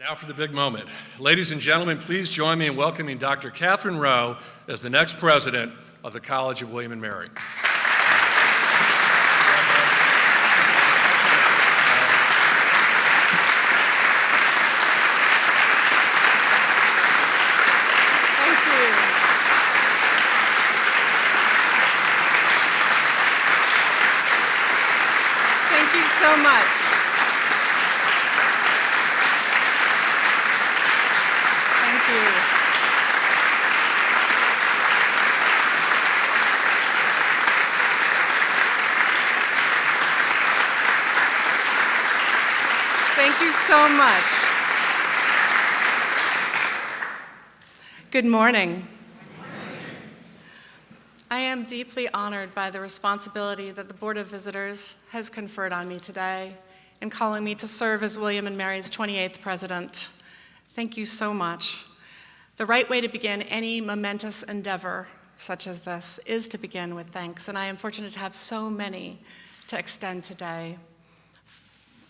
Now for the big moment. Ladies and gentlemen, please join me in welcoming Dr. Katherine Rowe as the next president of the College of William & Mary. Thank you so much. Thank you. Thank you so much. Good morning. I am deeply honored by the responsibility that the Board of Visitors has conferred on me today in calling me to serve as William & Mary's 28th president. Thank you so much. The right way to begin any momentous endeavor such as this is to begin with thanks, and I am fortunate to have so many to extend today.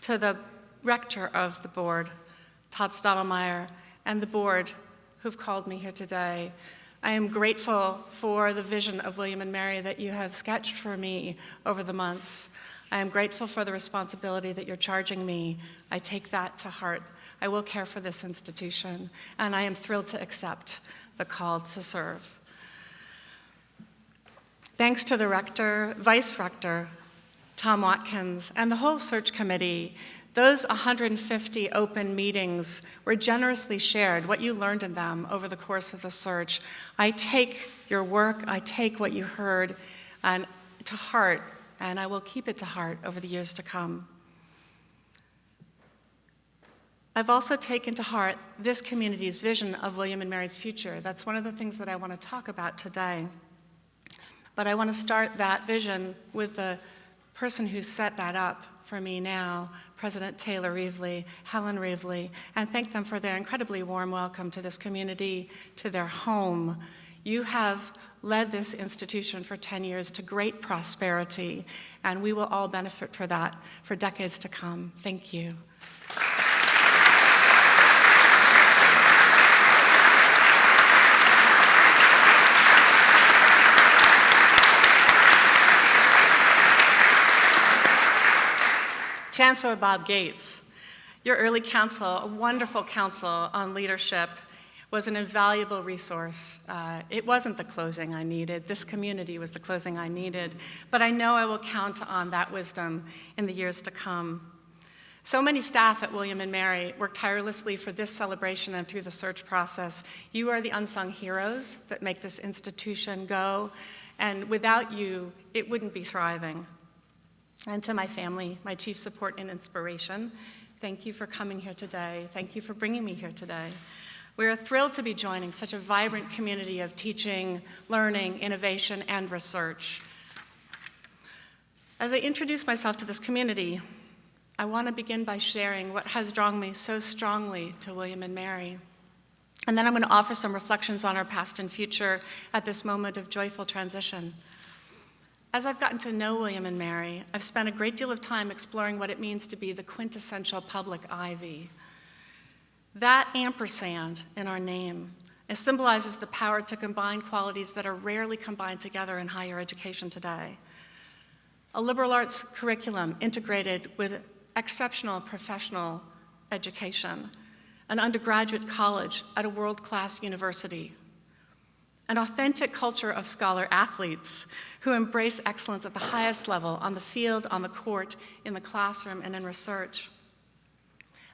To the rector of the board, Todd Stottlemyre, and the board who've called me here today, I am grateful for the vision of William & Mary that you have sketched for me over the months. I am grateful for the responsibility that you're charging me. I take that to heart. I will care for this institution, and I am thrilled to accept the call to serve. Thanks to the rector, vice rector, Tom Watkins, and the whole search committee, those 150 open meetings were generously shared, what you learned in them over the course of the search. I take your work, I take what you heard to heart, and I will keep it to heart over the years to come. I've also taken to heart this community's vision of William & Mary's future. That's one of the things that I want to talk about today. But I want to start that vision with the person who set that up for me now, President Taylor Reevely, Helen Reevely, and thank them for their incredibly warm welcome to this community, to their home. You have led this institution for 10 years to great prosperity, and we will all benefit for that for decades to come. Thank you. Chancellor Bob Gates, your early counsel, a wonderful counsel on leadership, was an invaluable resource. It wasn't the closing I needed. This community was the closing I needed. But I know I will count on that wisdom in the years to come. So many staff at William & Mary work tirelessly for this celebration and through the search process. You are the unsung heroes that make this institution go, and without you, it wouldn't be thriving. And to my family, my chief support and inspiration, thank you for coming here today. Thank you for bringing me here today. We are thrilled to be joining such a vibrant community of teaching, learning, innovation, and research. As I introduce myself to this community, I want to begin by sharing what has drawn me so strongly to William & Mary. And then I'm going to offer some reflections on our past and future at this moment of joyful transition. As I've gotten to know William & Mary, I've spent a great deal of time exploring what it means to be the quintessential public ivy. That ampersand in our name, it symbolizes the power to combine qualities that are rarely combined together in higher education today. A liberal arts curriculum integrated with exceptional professional education, an undergraduate college at a world-class university, an authentic culture of scholar athletes who embrace excellence at the highest level on the field, on the court, in the classroom, and in research.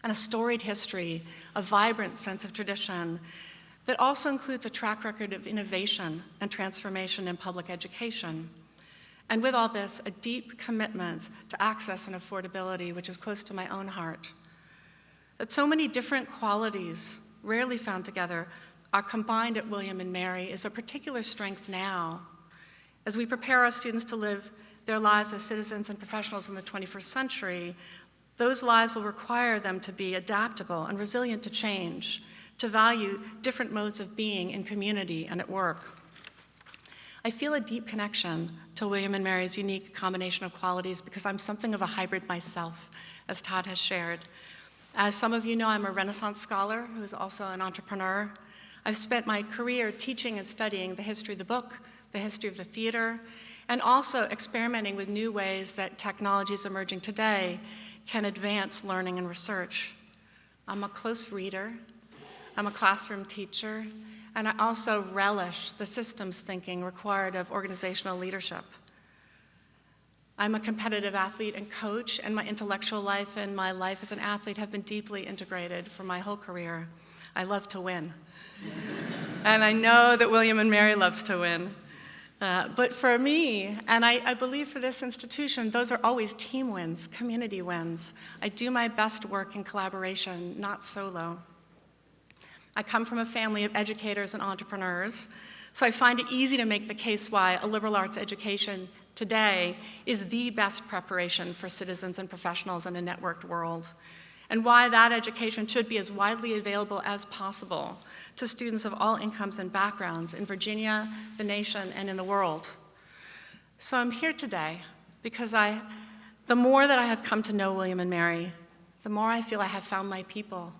And a storied history, a vibrant sense of tradition that also includes a track record of innovation and transformation in public education. And with all this, a deep commitment to access and affordability, which is close to my own heart. That so many different qualities, rarely found together, are combined at William & Mary is a particular strength now. As we prepare our students to live their lives as citizens and professionals in the 21st century, those lives will require them to be adaptable and resilient to change, to value different modes of being in community and at work. I feel a deep connection to William & Mary's unique combination of qualities because I'm something of a hybrid myself, as Todd has shared. As some of you know, I'm a Renaissance scholar who is also an entrepreneur. I've spent my career teaching and studying the history of the book, the history of the theater, and also experimenting with new ways that technologies emerging today can advance learning and research. I'm a close reader, I'm a classroom teacher, and I also relish the systems thinking required of organizational leadership. I'm a competitive athlete and coach, and my intellectual life and my life as an athlete have been deeply integrated for my whole career. I love to win. And I know that William and Mary loves to win. But for me, and I believe for this institution, those are always team wins, community wins. I do my best work in collaboration, not solo. I come from a family of educators and entrepreneurs, so I find it easy to make the case why a liberal arts education today is the best preparation for citizens and professionals in a networked world, and why that education should be as widely available as possible to students of all incomes and backgrounds in Virginia, the nation, and in the world. So I'm here today because the more that I have come to know William and Mary, the more I feel I have found my people.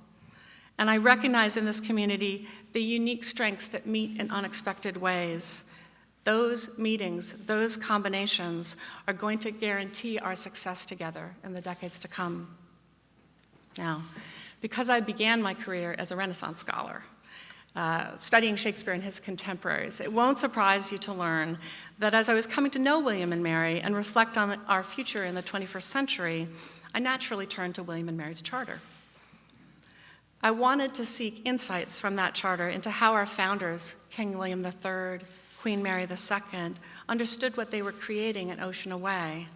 And I recognize in this community the unique strengths that meet in unexpected ways. Those meetings, those combinations are going to guarantee our success together in the decades to come. Now, because I began my career as a Renaissance scholar, studying Shakespeare and his contemporaries, it won't surprise you to learn that as I was coming to know William and Mary and reflect on our future in the 21st century, I naturally turned to William and Mary's charter. I wanted to seek insights from that charter into how our founders, King William III, Queen Mary II, understood what they were creating an ocean away.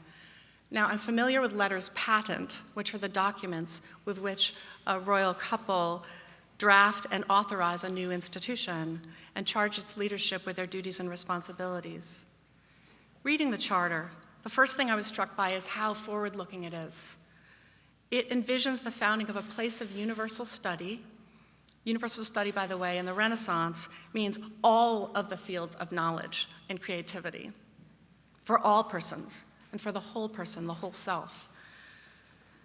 Now, I'm familiar with letters patent, which are the documents with which a royal couple draft and authorize a new institution and charge its leadership with their duties and responsibilities. Reading the charter, the first thing I was struck by is how forward-looking it is. It envisions the founding of a place of universal study. Universal study, by the way, in the Renaissance means all of the fields of knowledge and creativity for all persons and for the whole person, the whole self.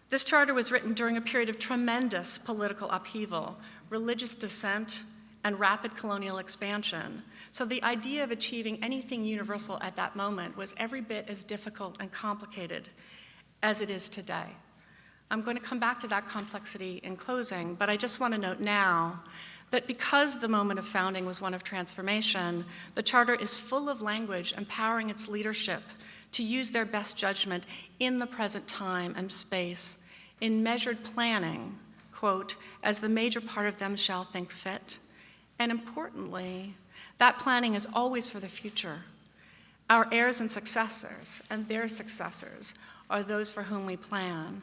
This charter was written during a period of tremendous political upheaval, religious dissent, and rapid colonial expansion. So the idea of achieving anything universal at that moment was every bit as difficult and complicated as it is today. I'm going to come back to that complexity in closing, but I just want to note now that because the moment of founding was one of transformation, the charter is full of language empowering its leadership to use their best judgment in the present time and space, in measured planning, quote, as the major part of them shall think fit. And importantly, that planning is always for the future. Our heirs and successors and their successors are those for whom we plan.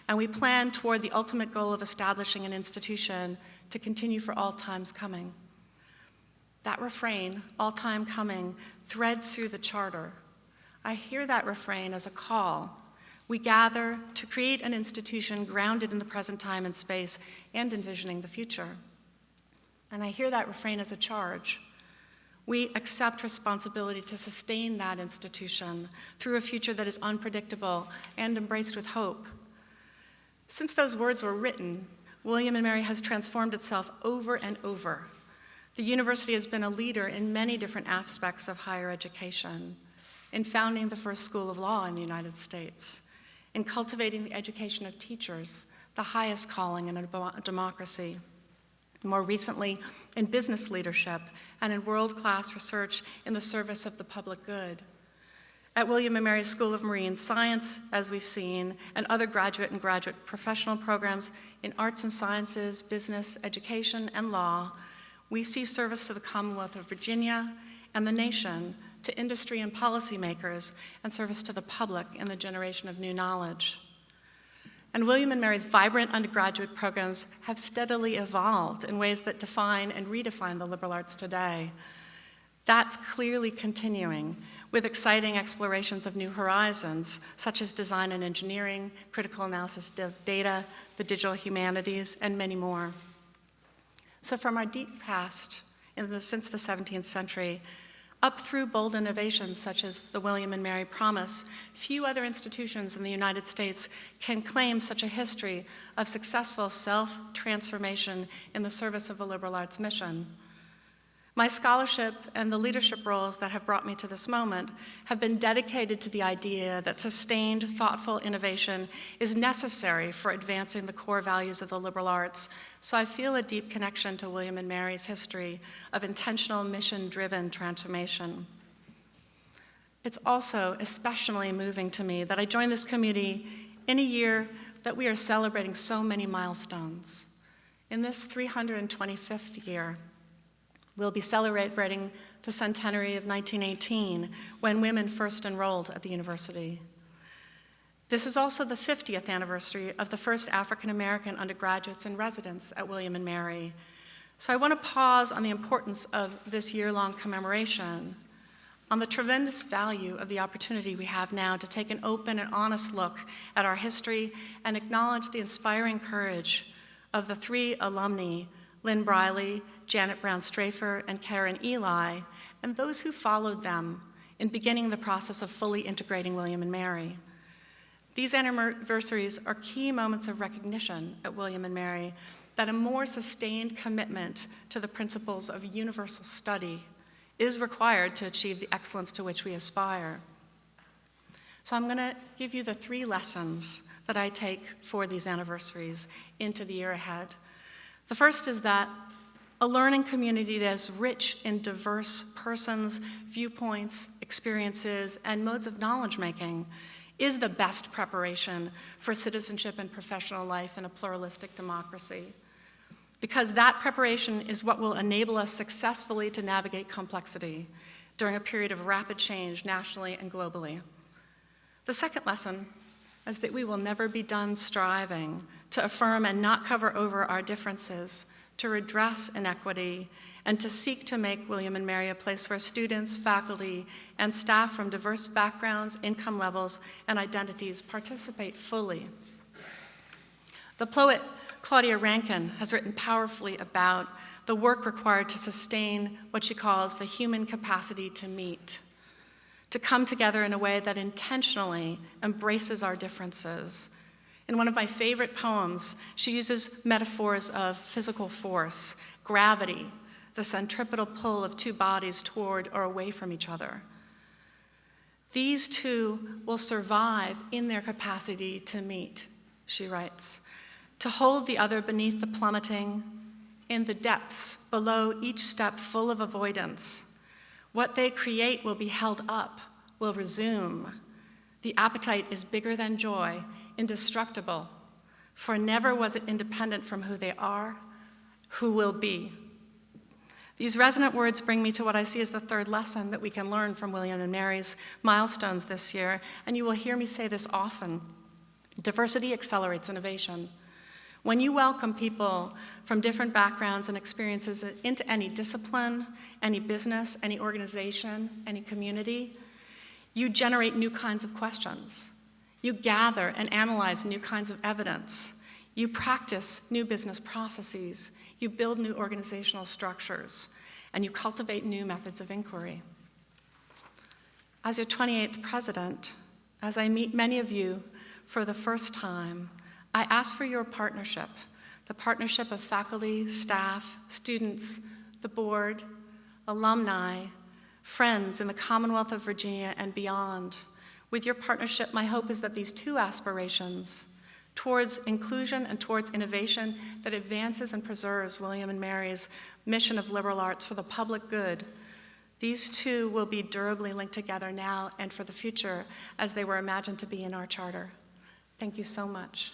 And we plan toward the ultimate goal of establishing an institution to continue for all times coming. That refrain, all time coming, threads through the charter. I hear that refrain as a call. We gather to create an institution grounded in the present time and space and envisioning the future. And I hear that refrain as a charge. We accept responsibility to sustain that institution through a future that is unpredictable and embraced with hope. Since those words were written, William and Mary has transformed itself over and over. The university has been a leader in many different aspects of higher education, in founding the first school of law in the United States, in cultivating the education of teachers, the highest calling in a democracy, more recently in business leadership and in world-class research in the service of the public good. At William & Mary's School of Marine Science, as we've seen, and other graduate and graduate professional programs in arts and sciences, business, education, and law, we see service to the Commonwealth of Virginia and the nation, to industry and policymakers, and service to the public in the generation of new knowledge. And William & Mary's vibrant undergraduate programs have steadily evolved in ways that define and redefine the liberal arts today. That's clearly continuing, with exciting explorations of new horizons, such as design and engineering, critical analysis of data, the digital humanities, and many more. So from our deep past, since the 17th century, Up through bold innovations such as the William and Mary Promise, few other institutions in the United States can claim such a history of successful self-transformation in the service of the liberal arts mission. My scholarship and the leadership roles that have brought me to this moment have been dedicated to the idea that sustained, thoughtful innovation is necessary for advancing the core values of the liberal arts, so I feel a deep connection to William and Mary's history of intentional, mission-driven transformation. It's also especially moving to me that I joined this community in a year that we are celebrating so many milestones. In this 325th year, we'll be celebrating the centenary of 1918, when women first enrolled at the university. This is also the 50th anniversary of the first African-American undergraduates in residence at William and Mary. So I want to pause on the importance of this year-long commemoration, on the tremendous value of the opportunity we have now to take an open and honest look at our history and acknowledge the inspiring courage of the three alumni, Lynn Briley, Janet Brown Strafer, and Karen Eli, and those who followed them in beginning the process of fully integrating William and Mary. These anniversaries are key moments of recognition at William and Mary that a more sustained commitment to the principles of universal study is required to achieve the excellence to which we aspire. So I'm going to give you the three lessons that I take for these anniversaries into the year ahead. The first is that a learning community that is rich in diverse persons, viewpoints, experiences, and modes of knowledge-making is the best preparation for citizenship and professional life in a pluralistic democracy. Because that preparation is what will enable us successfully to navigate complexity during a period of rapid change nationally and globally. The second lesson is that we will never be done striving to affirm and not cover over our differences, to redress inequity, and to seek to make William and Mary a place where students, faculty, and staff from diverse backgrounds, income levels, and identities participate fully. The poet Claudia Rankine has written powerfully about the work required to sustain what she calls the human capacity to meet, to come together in a way that intentionally embraces our differences. In one of my favorite poems, she uses metaphors of physical force, gravity, the centripetal pull of two bodies toward or away from each other. These two will survive in their capacity to meet, she writes, to hold the other beneath the plummeting, in the depths below each step full of avoidance. What they create will be held up, will resume. The appetite is bigger than joy, indestructible, for never was it independent from who they are, who will be. These resonant words bring me to what I see as the third lesson that we can learn from William and Mary's milestones this year, and you will hear me say this often. Diversity accelerates innovation. When you welcome people from different backgrounds and experiences into any discipline, any business, any organization, any community, you generate new kinds of questions. You gather and analyze new kinds of evidence. You practice new business processes. You build new organizational structures. And you cultivate new methods of inquiry. As your 28th president, as I meet many of you for the first time, I ask for your partnership, the partnership of faculty, staff, students, the board, alumni, friends in the Commonwealth of Virginia and beyond. With your partnership, my hope is that these two aspirations, towards inclusion and towards innovation that advances and preserves William and Mary's mission of liberal arts for the public good, these two will be durably linked together now and for the future as they were imagined to be in our charter. Thank you so much.